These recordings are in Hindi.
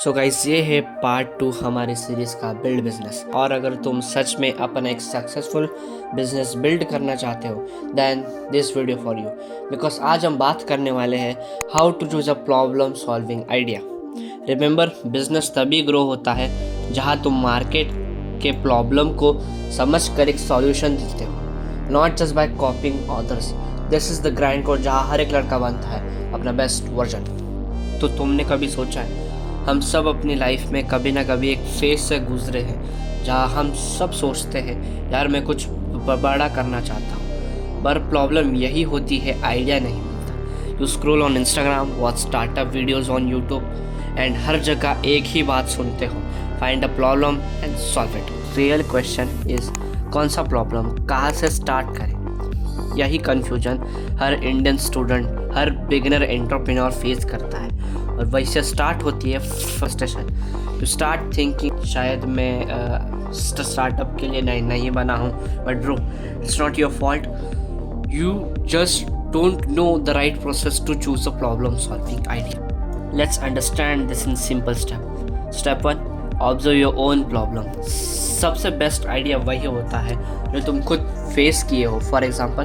सो गाइस, ये है पार्ट 2 हमारी सीरीज़ का बिल्ड बिजनेस। और अगर तुम सच में अपना एक सक्सेसफुल बिजनेस बिल्ड करना चाहते हो then this video for you, because आज हम बात करने वाले हैं how to choose a problem solving idea. Remember, business तभी ग्रो होता है जहाँ तुम मार्केट के प्रॉब्लम को समझ कर एक सॉल्यूशन देते हो, not just by कॉपिंग others. This is the grind code जहाँ हर एक लड़का बनता है अपना बेस्ट वर्जन। तो तुमने कभी सोचा है, हम सब अपनी लाइफ में कभी ना कभी एक फेज से गुजरे हैं जहाँ हम सब सोचते हैं यार मैं कुछ बड़ा करना चाहता हूँ, पर प्रॉब्लम यही होती है आइडिया नहीं मिलता। You scroll on Instagram, watch startup videos on YouTube and हर जगह एक ही बात सुनते हो, find a problem and solve it. Real question is कौन सा प्रॉब्लम, कहाँ से स्टार्ट करें? यही कन्फ्यूजन हर इंडियन स्टूडेंट, हर बिगिनर एंटरप्रेन्योर फेस करता है, और वहीं से स्टार्ट होती है फ्रस्ट्रेशन। यू स्टार्ट थिंकिंग शायद मैं स्टार्टअप के लिए नहीं बना हूँ, but bro it's not your fault, you just don't know the right process to choose a problem solving idea. Let's understand this in simple step. Step 1, observe your own problem. सबसे बेस्ट आइडिया वही होता है जो तुम खुद फेस किए हो। फॉर एग्जांपल,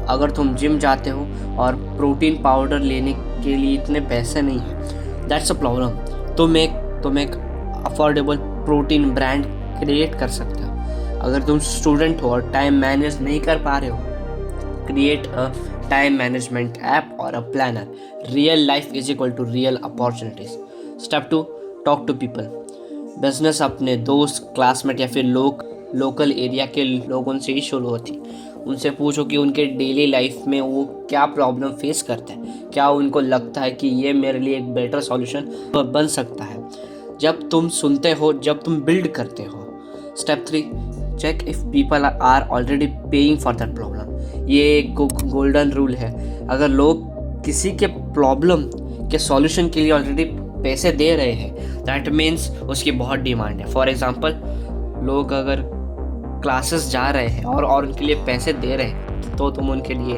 अगर तुम जिम जाते हो और प्रोटीन पाउडर लेने के लिए इतने पैसे नहीं हैं, दैट्स अ प्रॉब्लम। तुम एक अफोर्डेबल प्रोटीन ब्रांड क्रिएट कर सकते हो। अगर तुम स्टूडेंट हो और टाइम मैनेज नहीं कर पा रहे हो, create a time management app और a planner. Real life is equal to real opportunities. Step 2, talk to people. Business अपने दोस्त, क्लासमेट या फिर लोकल एरिया के लोगों से ही शुरू होती। उनसे पूछो कि उनके डेली लाइफ में वो क्या प्रॉब्लम फेस करते हैं, क्या उनको लगता है कि ये मेरे लिए एक बेटर सॉल्यूशन बन सकता है। जब तुम सुनते हो, जब तुम बिल्ड करते हो। Step 3, check if people are already paying for that problem. ये एक गोल्डन रूल है। अगर लोग किसी के प्रॉब्लम के सॉल्यूशन के लिए ऑलरेडी पैसे दे रहे हैं, दैट मीन्स उसकी बहुत डिमांड है। फॉर एग्जांपल, लोग अगर क्लासेस जा रहे हैं और उनके लिए पैसे दे रहे हैं, तो तुम उनके लिए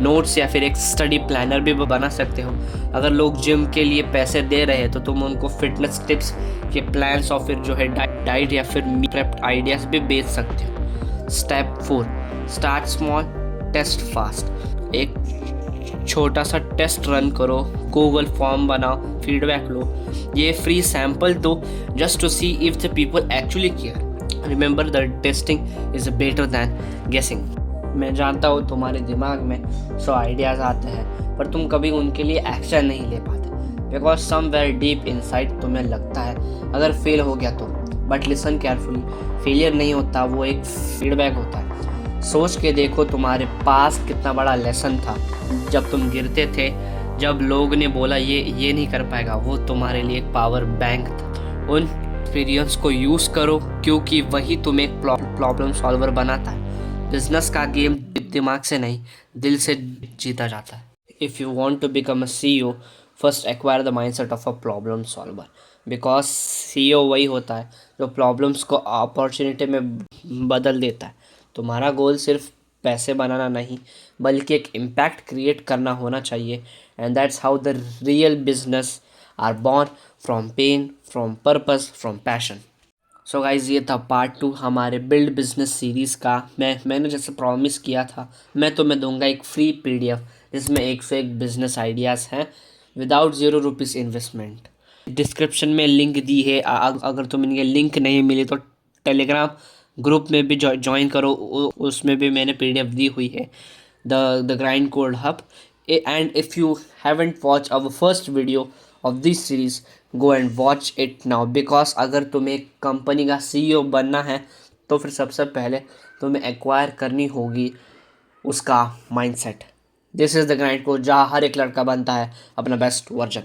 नोट्स या फिर एक स्टडी प्लानर भी बना सकते हो। अगर लोग जिम के लिए पैसे दे रहे हैं, तो तुम उनको फिटनेस टिप्स के प्लान्स और फिर जो है डाइट या फिर मील प्रेप आइडियाज भी बेच सकते हो। Step 4, start small, test fast. एक छोटा सा टेस्ट रन करो, गूगल फॉर्म बनाओ, फीडबैक लो, ये फ्री सैम्पल दो, just to see if the people actually care. Remember, the testing is better than guessing. मैं जानता हूँ तुम्हारे दिमाग में 100 आइडियाज़ आते हैं, पर तुम कभी उनके लिए एक्शन नहीं ले पाते, बिकॉज समवेयर डीप इनसाइड तुम्हें लगता है अगर फेल हो गया तो। बट लिसन केयरफुली, फेलियर नहीं होता, वो एक फीडबैक होता है। सोच के देखो तुम्हारे पास कितना बड़ा लेसन था जब तुम गिरते थे, जब लोग ने बोला ये नहीं कर पाएगा, वो तुम्हारे लिए एक पावर बैंक था। उन एक्सपीरियंस को यूज़ करो, क्योंकि वही तुम्हें एक प्रॉब्लम सॉल्वर बनाता है। बिजनेस का गेम दिमाग से नहीं, दिल से जीता जाता है। If you want to become a CEO, first acquire the mindset of a problem solver, because CEO वही होता है जो प्रॉब्लम्स को अपॉर्चुनिटी में बदल देता है। तुम्हारा गोल सिर्फ पैसे बनाना नहीं, बल्कि एक इम्पैक्ट क्रिएट करना होना चाहिए, and that's how the real business are born, from pain, from purpose, from passion. So guys, ये था पार्ट 2 हमारे बिल्ड बिजनेस सीरीज़ का। मैंने जैसे प्रॉमिस किया था, मैं तुम्हें दूंगा एक फ्री PDF जिसमें 101 बिजनेस आइडियाज़ हैं विदाउट ₹0 इन्वेस्टमेंट। डिस्क्रिप्शन में लिंक दी है, अगर तुम इनके लिंक नहीं मिली तो टेलीग्राम ग्रुप में भी ज्वाइन करो, उसमें भी मैंने PDF दी हुई है, the grind code hub. And if you haven't watch our first video of this series, go and watch it now, because अगर तुम्हें एक कंपनी का CEO बनना है तो फिर सबसे पहले तुम्हें एक्वायर करनी होगी उसका mindset. This is the grind code जहाँ हर एक लड़का बनता है अपना बेस्ट वर्जन।